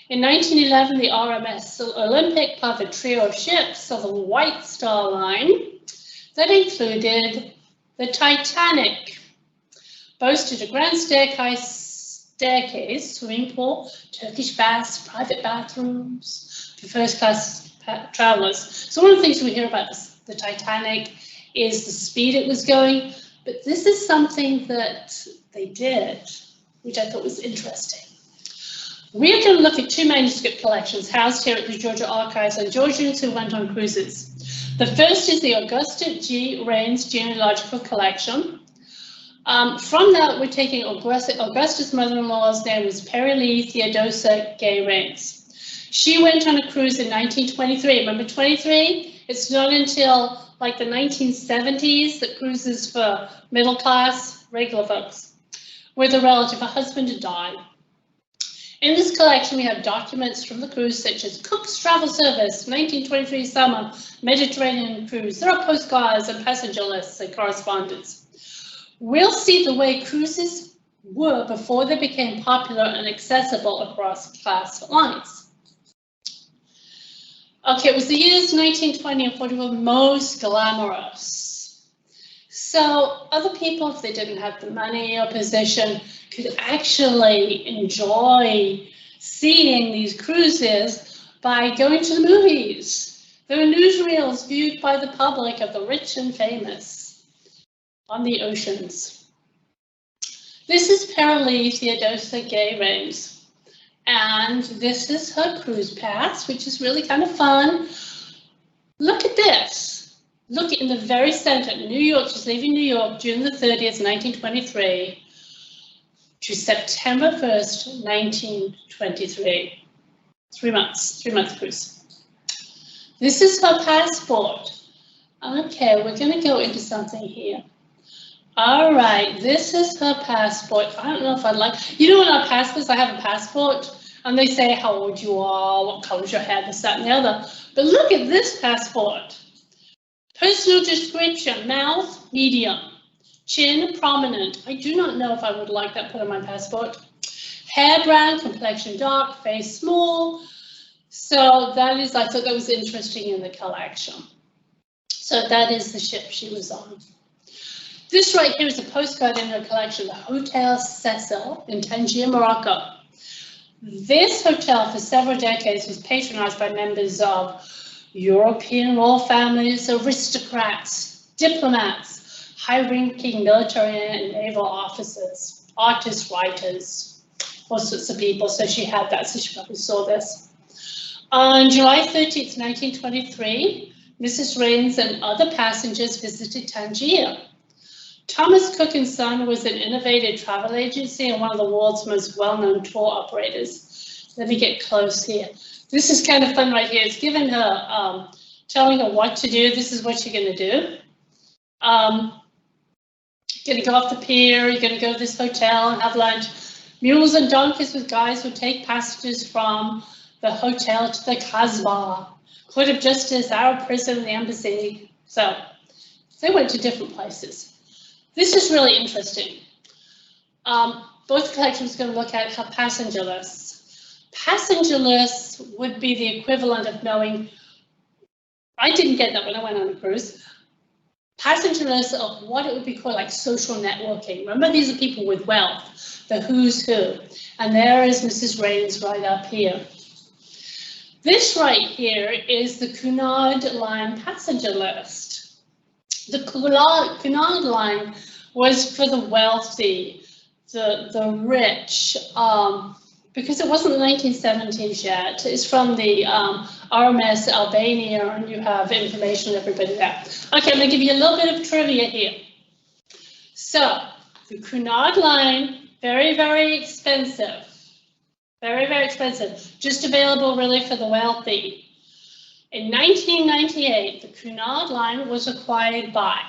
In 1911, the RMS Olympic part of a trio of ships of the White Star Line that included the Titanic. Boasted a grand staircase, swimming pool, Turkish baths, private bathrooms for first-class travelers. So one of the things we hear about the Titanic is the speed it was going, but this is something that they did, which I thought was interesting. We're going to look at 2 manuscript collections housed here at the Georgia Archives on Georgians who went on cruises. The first is the Augusta G. Raines Genealogical Collection. From that, we're taking Augusta's mother-in-law's name was Perry Lee Theodosia Gay Raines. She went on a cruise in 1923. Remember 23? It's not until like the 1970s that cruises for middle class, regular folks, with a relative, a husband had died. In this collection, we have documents from the cruise, such as Cook's Travel Service, 1923 summer, Mediterranean cruise. There are postcards and passenger lists and correspondence. We'll see the way cruises were before they became popular and accessible across class lines. Okay, it was the years 1920 and 40 were most glamorous. So other people, if they didn't have the money or position, could actually enjoy seeing these cruises by going to the movies. There were newsreels viewed by the public of the rich and famous on the oceans. This is Paralee Theodosia Gay Reigns, and this is her cruise pass, which is really kind of fun. Look at this. Look in the very center, New York. She's leaving New York June the 30th, 1923 to September 1st, 1923. 3 months, 3-month cruise. This is her passport. Okay, we're going to go into something here. All right, this is her passport. I don't know if I'd like, you know, in our passports, I have a passport, and they say how old you are, what color's your hair, this, that, and the other. But look at this passport. Personal description, mouth, medium, chin, prominent. I do not know if I would like that put on my passport. Hair brown, complexion dark, face small. So that is, I thought that was interesting in the collection. So that is the ship she was on. This right here is a postcard in her collection, the Hotel Cecil in Tangier, Morocco. This hotel for several decades was patronized by members of European royal families, aristocrats, diplomats, high-ranking military and naval officers, artists, writers, all sorts of people. So she had that, so she probably saw this. On July 13th, 1923, Mrs. Rains and other passengers visited Tangier. Thomas Cook & Son was an innovative travel agency and one of the world's most well-known tour operators. Let me get close here. This is kind of fun right here. It's given her, telling her what to do. This is what you're going to do. You're going to go off the pier. You're going to go to this hotel and have lunch. Mules and donkeys with guides would take passengers from the hotel to the Kasbah, Court of Justice, our prison, the embassy. So they went to different places. This is really interesting. Both collections are going to look at her passenger lists. Passenger lists would be the equivalent of knowing, I didn't get that when I went on a cruise, passenger lists of what it would be called like social networking. Remember, these are people with wealth, the who's who. And there is Mrs. Rains right up here. This right here is the Cunard Line passenger list. The Cunard Line was for the wealthy, the rich, because it wasn't the 1970s yet. It's from the RMS Albania, and you have information on everybody there. Okay, I'm going to give you a little bit of trivia here. So, the Cunard Line, very, very expensive. Very, very expensive. Just available really for the wealthy. In 1998, the Cunard Line was acquired by.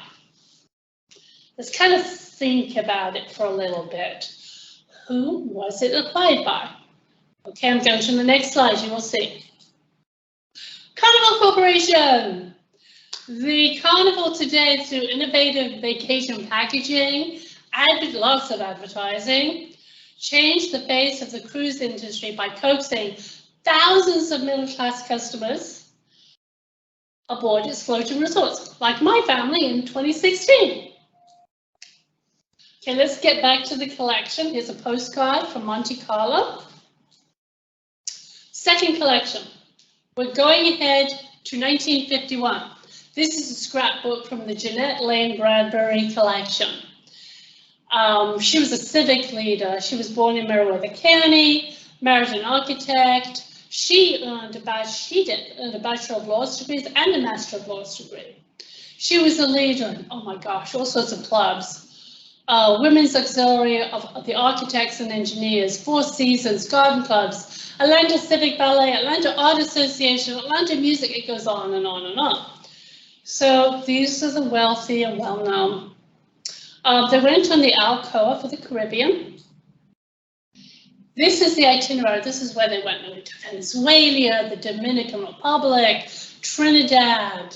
Let's kind of think about it for a little bit. Who was it acquired by? Okay, I'm going to the next slide, you will see. Carnival Corporation. The Carnival today, through innovative vacation packaging, lots of advertising, changed the face of the cruise industry by coaxing thousands of middle-class customers aboard its floating resorts, like my family in 2016. Okay, let's get back to the collection. Here's a postcard from Monte Carlo. Second collection. We're going ahead to 1951. This is a scrapbook from the Jeanette Lane Bradbury collection. She was a civic leader. She was born in Meriwether County, married an architect. She earned a Bachelor of Laws degree and a Master of Laws degree. She was a leader in, oh my gosh, all sorts of clubs. Women's Auxiliary of the Architects and Engineers, Four Seasons, garden clubs, Atlanta Civic Ballet, Atlanta Art Association, Atlanta Music, it goes on and on and on. So these are the wealthy and well-known. They went on the Alcoa for the Caribbean. This is the itinerary. This is where they went. They went to Venezuela, the Dominican Republic, Trinidad.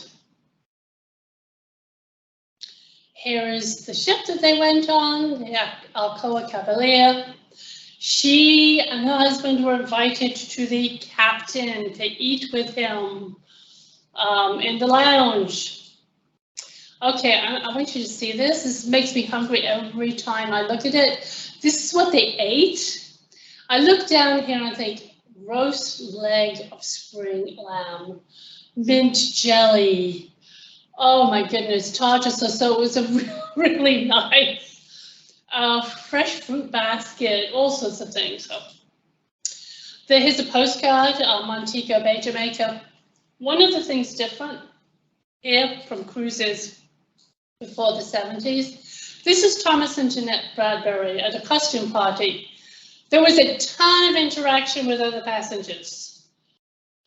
Here is the ship that they went on, the Alcoa Cavalier. She and her husband were invited to the captain to eat with him in the lounge. Okay, I want you to see this. This makes me hungry every time I look at it. This is what they ate. I look down here and I think roast leg of spring lamb, mint jelly. Oh my goodness, tartar sauce. So it was a really nice. a fresh fruit basket, all sorts of things. So here's a postcard, Montego Bay, Jamaica. One of the things different here from cruises before the 70s, this is Thomas and Jeanette Bradbury at a costume party. There was a ton of interaction with other passengers.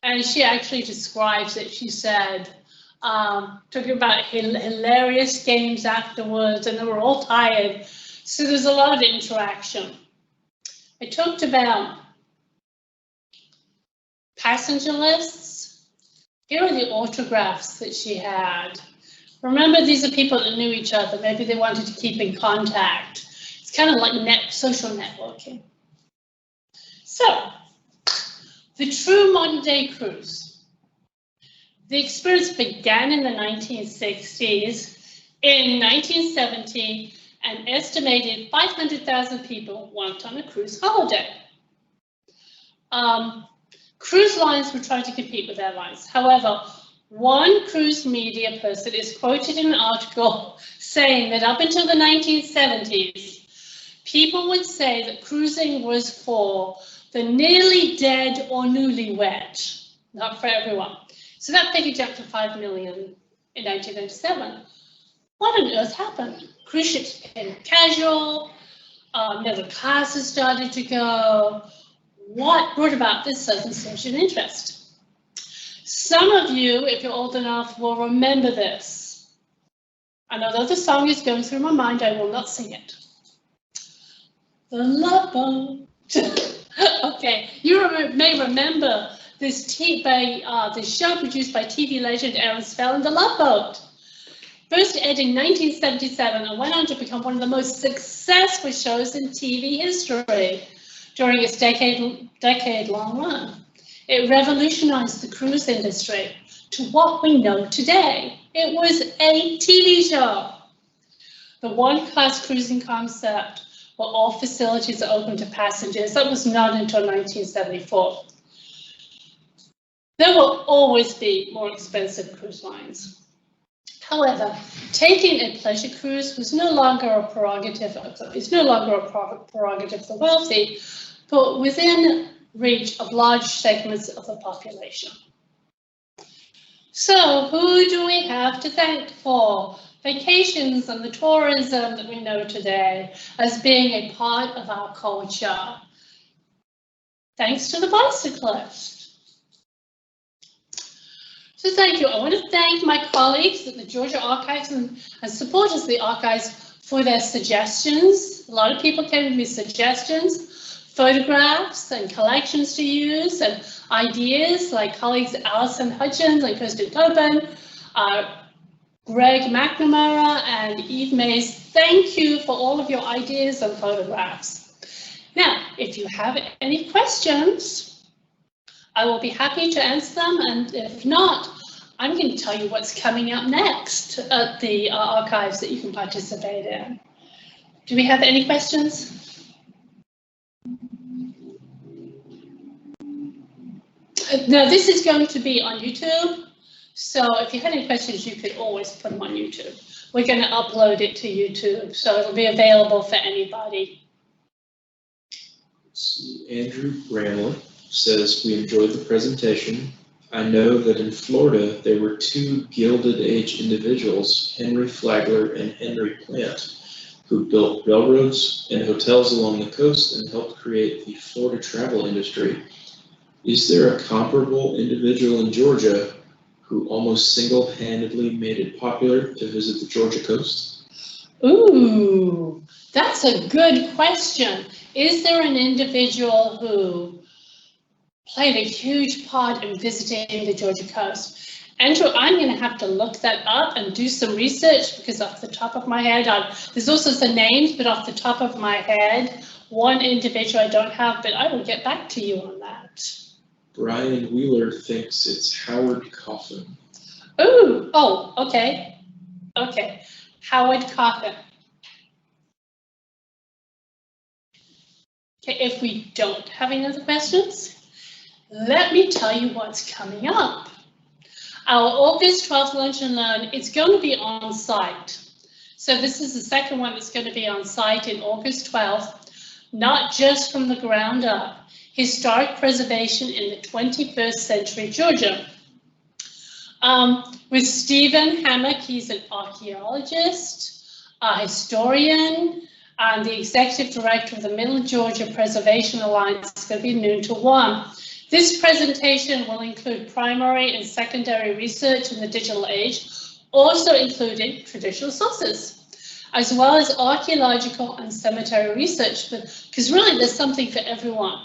And she actually describes it, she said, talking about hilarious games afterwards, and they were all tired. So there's a lot of interaction. I talked about passenger lists. Here are the autographs that she had. Remember, these are people that knew each other. Maybe they wanted to keep in contact. It's kind of like social networking. So, the true modern day cruise. The experience began in the 1960s. In 1970, an estimated 500,000 people went on a cruise holiday. Cruise lines were trying to compete with airlines. However, one cruise media person is quoted in an article saying that up until the 1970s, people would say that cruising was for the nearly dead or newlywed, not for everyone. So that figure jumped to 5 million in 1997. What on earth happened? Cruise ships became casual, middle classes started to go. What brought about this sudden surge in interest? Some of you, if you're old enough, will remember this. And although the song is going through my mind, I will not sing it. The Love Boat. Okay, you may remember this show produced by TV legend Aaron Spelling, The Love Boat. First aired in 1977 and went on to become one of the most successful shows in TV history during its decade-long run. It revolutionized the cruise industry to what we know today. It was a TV show. The one-class cruising concept, where all facilities are open to passengers, that was not until 1974. There will always be more expensive cruise lines. However, taking a pleasure cruise was no longer a prerogative of the wealthy, but within reach of large segments of the population. So who do we have to thank for vacations and the tourism that we know today as being a part of our culture? Thanks to the bicyclist. So thank you. I want to thank my colleagues at the Georgia Archives and supporters of the archives for their suggestions. A lot of people came with me suggestions, photographs and collections to use and ideas like colleagues Alison Hutchins and Kirsten Tobin, Greg McNamara and Eve Mays. Thank you for all of your ideas and photographs. Now, if you have any questions, I will be happy to answer them, and if not, I'm going to tell you what's coming up next at the archives that you can participate in. Do we have any questions? Now, this is going to be on YouTube, so if you had any questions, you could always put them on YouTube. We're going to upload it to YouTube, so it'll be available for anybody. Andrew Bramlett says, we enjoyed the presentation. I know that in Florida, there were two Gilded Age individuals, Henry Flagler and Henry Plant, who built railroads and hotels along the coast and helped create the Florida travel industry. Is there a comparable individual in Georgia who almost single-handedly made it popular to visit the Georgia coast? Ooh, that's a good question. Is there an individual who played a huge part in visiting the Georgia coast? Andrew, I'm going to have to look that up and do some research, because off the top of my head, there's also some names, but off the top of my head, one individual I don't have, but I will get back to you on that. Brian Wheeler thinks it's Howard Coffin. Ooh, oh, okay. Okay, Howard Coffin. Okay, if we don't have any other questions, let me tell you what's coming up. Our August 12th Lunch and Learn, it's going to be on site. So this is the second one that's going to be on site in August 12th, not just from the ground up, historic preservation in the 21st century Georgia. With Stephen Hammock, he's an archaeologist, a historian, and the executive director of the Middle Georgia Preservation Alliance. It's going to be noon to 1. This presentation will include primary and secondary research in the digital age, also including traditional sources, as well as archaeological and cemetery research, because really there's something for everyone.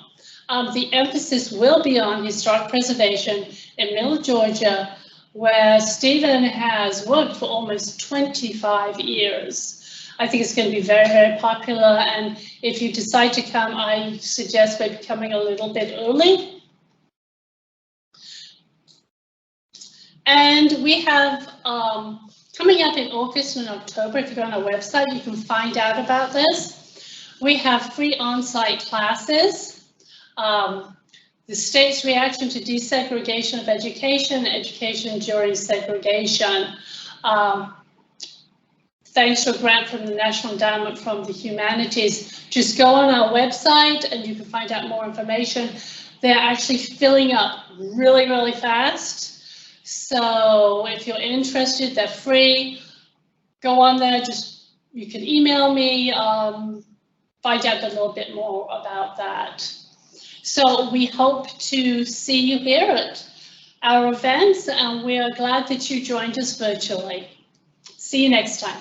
The emphasis will be on historic preservation in Middle Georgia, where Stephen has worked for almost 25 years. I think it's going to be very, very popular, and if you decide to come, I suggest maybe coming a little bit early. And we have coming up in August and October, if you go on our website, you can find out about this. We have free on-site classes. The state's reaction to desegregation of education, education during segregation. Thanks to a grant from the National Endowment from the Humanities. Just go on our website and you can find out more information. They're actually filling up really, really fast. So if you're interested, they're free. Go on there, you can email me, find out a little bit more about that. So we hope to see you here at our events, and we are glad that you joined us virtually. See you next time.